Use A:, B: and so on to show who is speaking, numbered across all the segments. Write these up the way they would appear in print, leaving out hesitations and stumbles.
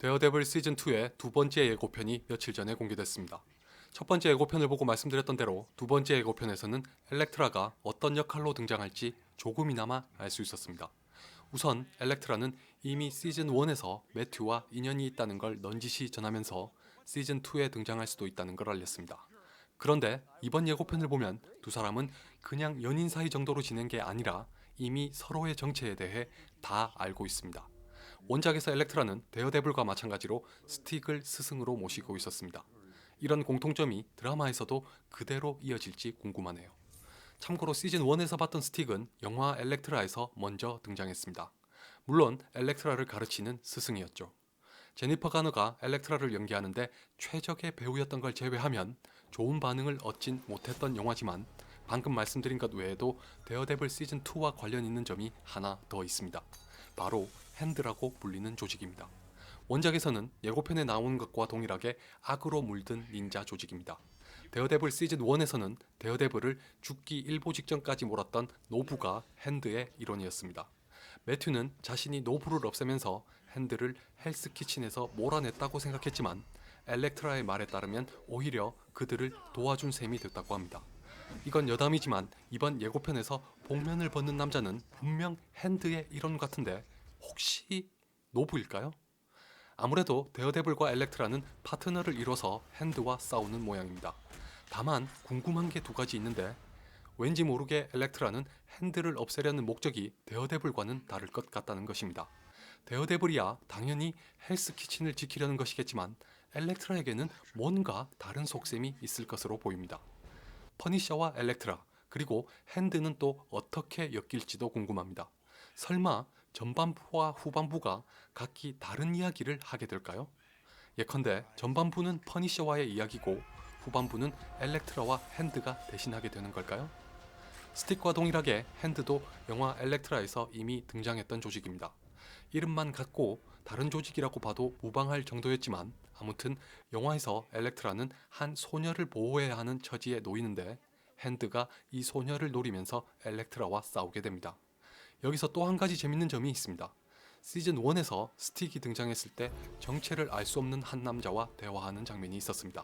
A: 데어데블 시즌2의 두 번째 예고편이 며칠 전에 공개됐습니다. 첫 번째 예고편을 보고 말씀드렸던 대로 두 번째 예고편에서는 엘렉트라가 어떤 역할로 등장할지 조금이나마 알 수 있었습니다. 우선 엘렉트라는 이미 시즌1에서 매튜와 인연이 있다는 걸 넌지시 전하면서 시즌2에 등장할 수도 있다는 걸 알렸습니다. 그런데 이번 예고편을 보면 두 사람은 그냥 연인 사이 정도로 지낸 게 아니라 이미 서로의 정체에 대해 다 알고 있습니다. 원작에서 엘렉트라는 데어데블과 마찬가지로 스틱을 스승으로 모시고 있었습니다. 이런 공통점이 드라마에서도 그대로 이어질지 궁금하네요. 참고로 시즌1에서 봤던 스틱은 영화 엘렉트라에서 먼저 등장했습니다. 물론 엘렉트라를 가르치는 스승이었죠. 제니퍼 가너가 엘렉트라를 연기하는데 최적의 배우였던 걸 제외하면 좋은 반응을 얻진 못했던 영화지만 방금 말씀드린 것 외에도 데어데블 시즌2와 관련 있는 점이 하나 더 있습니다. 바로 핸드라고 불리는 조직입니다. 원작에서는 예고편에 나오는 것과 동일하게 악으로 물든 닌자 조직입니다. 데어데블 시즌1에서는 데어데블을 죽기 일보 직전까지 몰았던 노부가 핸드의 일원이었습니다. 매튜는 자신이 노부를 없애면서 핸드를 헬스키친에서 몰아냈다고 생각했지만 엘렉트라의 말에 따르면 오히려 그들을 도와준 셈이 됐다고 합니다. 이건 여담이지만 이번 예고편에서 복면을 벗는 남자는 분명 핸드의 일원 같은데 혹시 노부일까요? 아무래도 데어데블과 엘렉트라는 파트너를 이뤄서 핸드와 싸우는 모양입니다. 다만 궁금한 게 두 가지 있는데 왠지 모르게 엘렉트라는 핸드를 없애려는 목적이 데어데블과는 다를 것 같다는 것입니다. 데어데블이야 당연히 헬스키친을 지키려는 것이겠지만 엘렉트라에게는 뭔가 다른 속셈이 있을 것으로 보입니다. 퍼니셔와 엘렉트라 그리고 핸드는 또 어떻게 엮일지도 궁금합니다. 설마 전반부와 후반부가 각기 다른 이야기를 하게 될까요? 예컨대 전반부는 퍼니셔와의 이야기고 후반부는 엘렉트라와 핸드가 대신하게 되는 걸까요? 스틱과 동일하게 핸드도 영화 엘렉트라에서 이미 등장했던 조직입니다. 이름만 같고 다른 조직이라고 봐도 무방할 정도였지만 아무튼 영화에서 엘렉트라는 한 소녀를 보호해야 하는 처지에 놓이는데 핸드가 이 소녀를 노리면서 엘렉트라와 싸우게 됩니다. 여기서 또 한 가지 재밌는 점이 있습니다. 시즌1에서 스틱이 등장했을 때 정체를 알 수 없는 한 남자와 대화하는 장면이 있었습니다.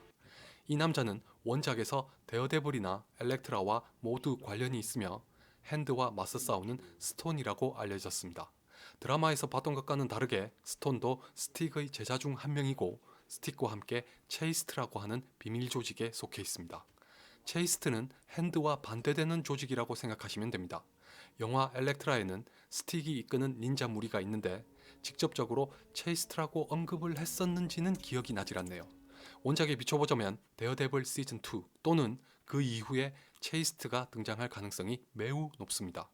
A: 이 남자는 원작에서 데어데블이나 엘렉트라와 모두 관련이 있으며 핸드와 맞서 싸우는 스톤이라고 알려졌습니다. 드라마에서 봤던 것과는 다르게 스톤도 스틱의 제자 중 한 명이고 스틱과 함께 체이스트라고 하는 비밀 조직에 속해 있습니다. 체이스트는 핸드와 반대되는 조직이라고 생각하시면 됩니다. 영화 엘렉트라에는 스틱이 이끄는 닌자 무리가 있는데 직접적으로 체이스트라고 언급을 했었는지는 기억이 나질 않네요. 원작에 비춰보자면 데어데블 시즌2 또는 그 이후에 체이스트가 등장할 가능성이 매우 높습니다.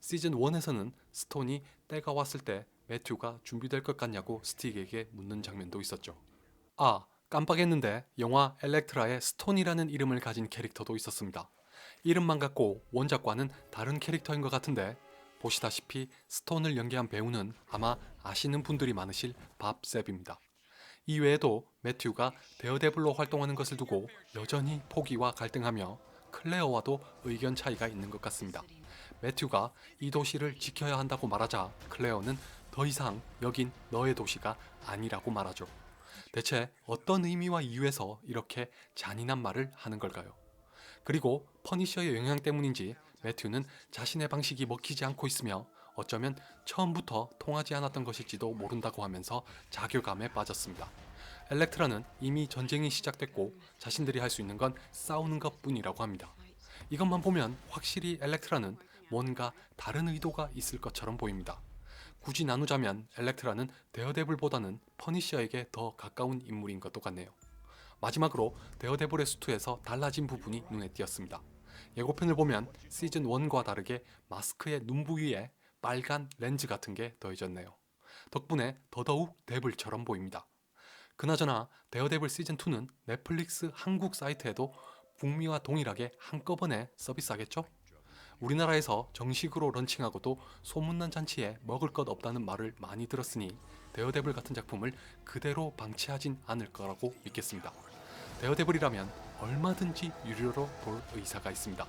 A: 시즌1에서는 스톤이 때가 왔을 때 매튜가 준비될 것 같냐고 스틱에게 묻는 장면도 있었죠. 아, 깜빡했는데 영화 엘렉트라에 스톤이라는 이름을 가진 캐릭터도 있었습니다. 이름만 같고 원작과는 다른 캐릭터인 것 같은데 보시다시피 스톤을 연기한 배우는 아마 아시는 분들이 많으실 밥 셉입니다. 이 외에도 매튜가 데어데블로 활동하는 것을 두고 여전히 포기와 갈등하며 클레어와도 의견 차이가 있는 것 같습니다. 매튜가 이 도시를 지켜야 한다고 말하자 클레어는 더 이상 여긴 너의 도시가 아니라고 말하죠. 대체 어떤 의미와 이유에서 이렇게 잔인한 말을 하는 걸까요? 그리고 퍼니셔의 영향 때문인지 매튜는 자신의 방식이 먹히지 않고 있으며 어쩌면 처음부터 통하지 않았던 것일지도 모른다고 하면서 자괴감에 빠졌습니다. 엘렉트라는 이미 전쟁이 시작됐고 자신들이 할 수 있는 건 싸우는 것뿐이라고 합니다. 이것만 보면 확실히 엘렉트라는 뭔가 다른 의도가 있을 것처럼 보입니다. 굳이 나누자면 엘렉트라는 데어데블보다는 퍼니셔에게 더 가까운 인물인 것도 같네요. 마지막으로 데어데블의 수트에서 달라진 부분이 눈에 띄었습니다. 예고편을 보면 시즌1과 다르게 마스크의 눈 부위에 빨간 렌즈 같은 게 더해졌네요. 덕분에 더더욱 데블처럼 보입니다. 그나저나 데어데블 시즌2는 넷플릭스 한국 사이트에도 북미와 동일하게 한꺼번에 서비스하겠죠? 우리나라에서 정식으로 런칭하고도 소문난 잔치에 먹을 것 없다는 말을 많이 들었으니 데어데블 같은 작품을 그대로 방치하진 않을 거라고 믿겠습니다. 데어데블이라면 얼마든지 유료로 볼 의사가 있습니다.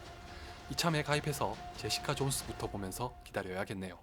A: 이참에 가입해서 제시카 존스부터 보면서 기다려야겠네요.